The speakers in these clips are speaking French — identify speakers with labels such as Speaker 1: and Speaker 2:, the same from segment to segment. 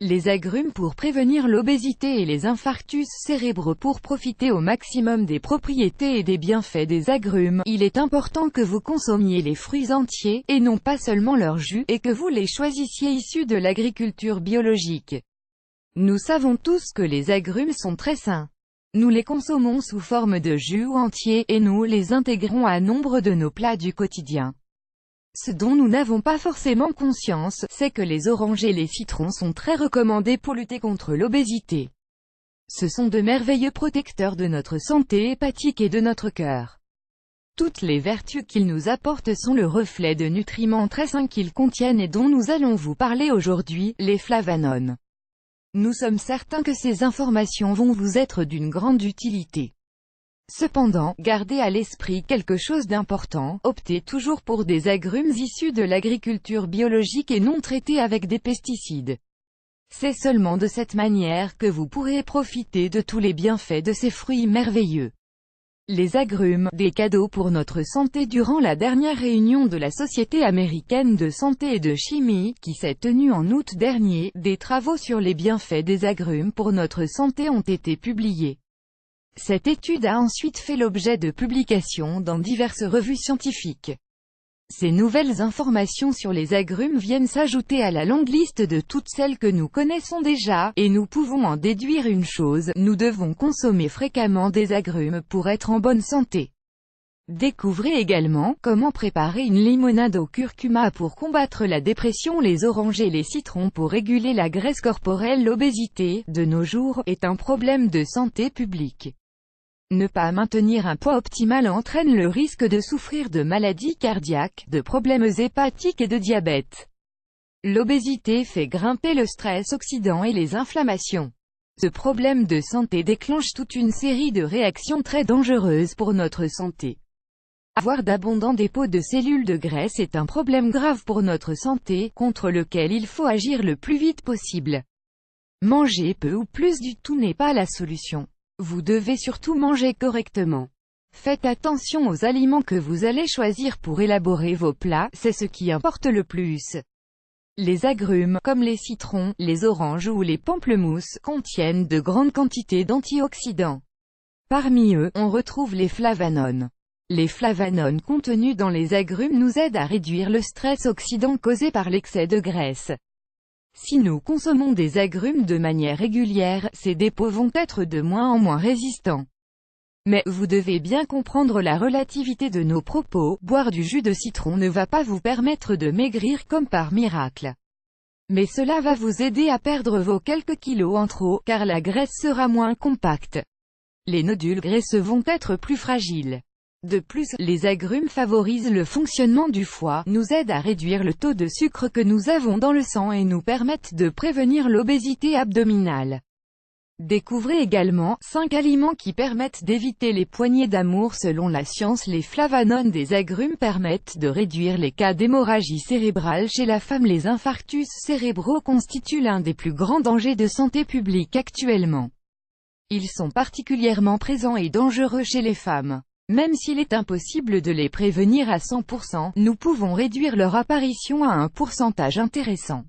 Speaker 1: Les agrumes pour prévenir l'obésité et les infarctus cérébraux. Pour profiter au maximum des propriétés et des bienfaits des agrumes, il est important que vous consommiez les fruits entiers, et non pas seulement leur jus, et que vous les choisissiez issus de l'agriculture biologique. Nous savons tous que les agrumes sont très sains. Nous les consommons sous forme de jus ou entiers, et nous les intégrons à nombre de nos plats du quotidien. Ce dont nous n'avons pas forcément conscience, c'est que les oranges et les citrons sont très recommandés pour lutter contre l'obésité. Ce sont de merveilleux protecteurs de notre santé hépatique et de notre cœur. Toutes les vertus qu'ils nous apportent sont le reflet de nutriments très sains qu'ils contiennent et dont nous allons vous parler aujourd'hui, les flavanones. Nous sommes certains que ces informations vont vous être d'une grande utilité. Cependant, gardez à l'esprit quelque chose d'important, optez toujours pour des agrumes issus de l'agriculture biologique et non traités avec des pesticides. C'est seulement de cette manière que vous pourrez profiter de tous les bienfaits de ces fruits merveilleux. Les agrumes, des cadeaux pour notre santé. Durant la dernière réunion de la Société américaine de santé et de chimie, qui s'est tenue en août dernier, des travaux sur les bienfaits des agrumes pour notre santé ont été publiés. Cette étude a ensuite fait l'objet de publications dans diverses revues scientifiques. Ces nouvelles informations sur les agrumes viennent s'ajouter à la longue liste de toutes celles que nous connaissons déjà, et nous pouvons en déduire une chose, nous devons consommer fréquemment des agrumes pour être en bonne santé. Découvrez également comment préparer une limonade au curcuma pour combattre la dépression. Les oranges et les citrons pour réguler la graisse corporelle. L'obésité, de nos jours, est un problème de santé publique. Ne pas maintenir un poids optimal entraîne le risque de souffrir de maladies cardiaques, de problèmes hépatiques et de diabète. L'obésité fait grimper le stress oxydant et les inflammations. Ce problème de santé déclenche toute une série de réactions très dangereuses pour notre santé. Avoir d'abondants dépôts de cellules de graisse est un problème grave pour notre santé, contre lequel il faut agir le plus vite possible. Manger peu ou plus du tout n'est pas la solution. Vous devez surtout manger correctement. Faites attention aux aliments que vous allez choisir pour élaborer vos plats, c'est ce qui importe le plus. Les agrumes, comme les citrons, les oranges ou les pamplemousses, contiennent de grandes quantités d'antioxydants. Parmi eux, on retrouve les flavanones. Les flavanones contenus dans les agrumes nous aident à réduire le stress oxydant causé par l'excès de graisse. Si nous consommons des agrumes de manière régulière, ces dépôts vont être de moins en moins résistants. Mais, vous devez bien comprendre la relativité de nos propos, boire du jus de citron ne va pas vous permettre de maigrir comme par miracle. Mais cela va vous aider à perdre vos quelques kilos en trop, car la graisse sera moins compacte. Les nodules graisseux vont être plus fragiles. De plus, les agrumes favorisent le fonctionnement du foie, nous aident à réduire le taux de sucre que nous avons dans le sang et nous permettent de prévenir l'obésité abdominale. Découvrez également 5 aliments qui permettent d'éviter les poignées d'amour. Selon la science, les flavanones des agrumes permettent de réduire les cas d'hémorragie cérébrale chez la femme. Les infarctus cérébraux constituent l'un des plus grands dangers de santé publique actuellement. Ils sont particulièrement présents et dangereux chez les femmes. Même s'il est impossible de les prévenir à 100%, nous pouvons réduire leur apparition à un pourcentage intéressant.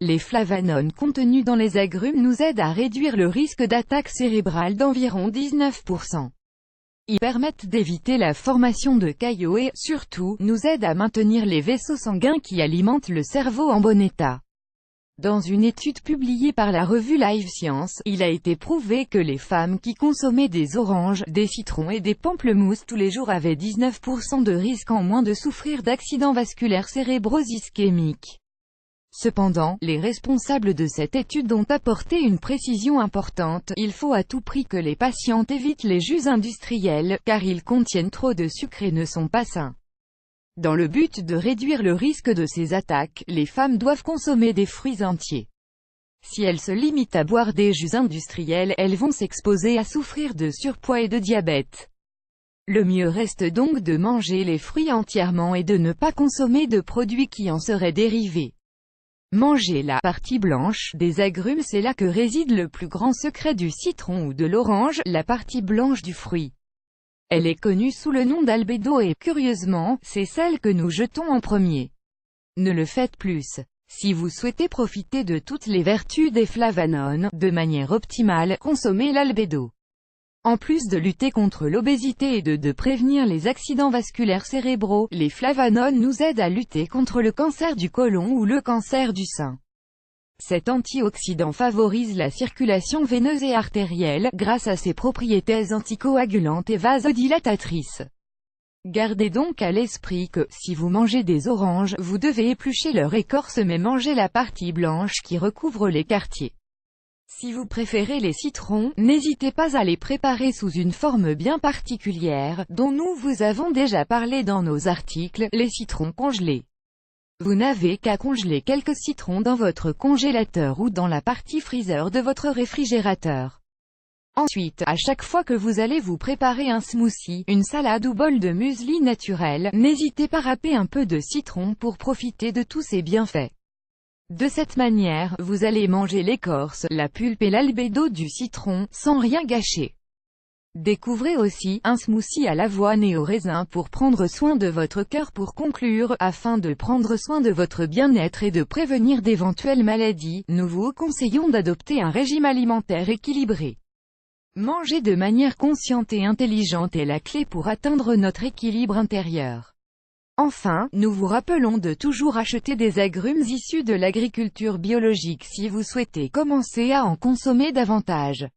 Speaker 1: Les flavanones contenus dans les agrumes nous aident à réduire le risque d'attaque cérébrale d'environ 19%. Ils permettent d'éviter la formation de caillots et, surtout, nous aident à maintenir les vaisseaux sanguins qui alimentent le cerveau en bon état. Dans une étude publiée par la revue Live Science, il a été prouvé que les femmes qui consommaient des oranges, des citrons et des pamplemousses tous les jours avaient 19% de risque en moins de souffrir d'accidents vasculaires cérébro-ischémiques. Cependant, les responsables de cette étude ont apporté une précision importante, il faut à tout prix que les patientes évitent les jus industriels, car ils contiennent trop de sucre et ne sont pas sains. Dans le but de réduire le risque de ces attaques, les femmes doivent consommer des fruits entiers. Si elles se limitent à boire des jus industriels, elles vont s'exposer à souffrir de surpoids et de diabète. Le mieux reste donc de manger les fruits entièrement et de ne pas consommer de produits qui en seraient dérivés. Manger la partie blanche des agrumes, c'est là que réside le plus grand secret du citron ou de l'orange, la partie blanche du fruit. Elle est connue sous le nom d'albédo et, curieusement, c'est celle que nous jetons en premier. Ne le faites plus. Si vous souhaitez profiter de toutes les vertus des flavanones, de manière optimale, consommez l'albédo. En plus de lutter contre l'obésité et de prévenir les accidents vasculaires cérébraux, les flavanones nous aident à lutter contre le cancer du côlon ou le cancer du sein. Cet antioxydant favorise la circulation veineuse et artérielle, grâce à ses propriétés anticoagulantes et vasodilatatrices. Gardez donc à l'esprit que, si vous mangez des oranges, vous devez éplucher leur écorce mais manger la partie blanche qui recouvre les quartiers. Si vous préférez les citrons, n'hésitez pas à les préparer sous une forme bien particulière, dont nous vous avons déjà parlé dans nos articles, les citrons congelés. Vous n'avez qu'à congeler quelques citrons dans votre congélateur ou dans la partie freezer de votre réfrigérateur. Ensuite, à chaque fois que vous allez vous préparer un smoothie, une salade ou bol de muesli naturel, n'hésitez pas à râper un peu de citron pour profiter de tous ses bienfaits. De cette manière, vous allez manger l'écorce, la pulpe et l'albédo du citron, sans rien gâcher. Découvrez aussi, un smoothie à l'avoine et au raisin pour prendre soin de votre cœur. Pour conclure, afin de prendre soin de votre bien-être et de prévenir d'éventuelles maladies, nous vous conseillons d'adopter un régime alimentaire équilibré. Manger de manière consciente et intelligente est la clé pour atteindre notre équilibre intérieur. Enfin, nous vous rappelons de toujours acheter des agrumes issus de l'agriculture biologique si vous souhaitez commencer à en consommer davantage.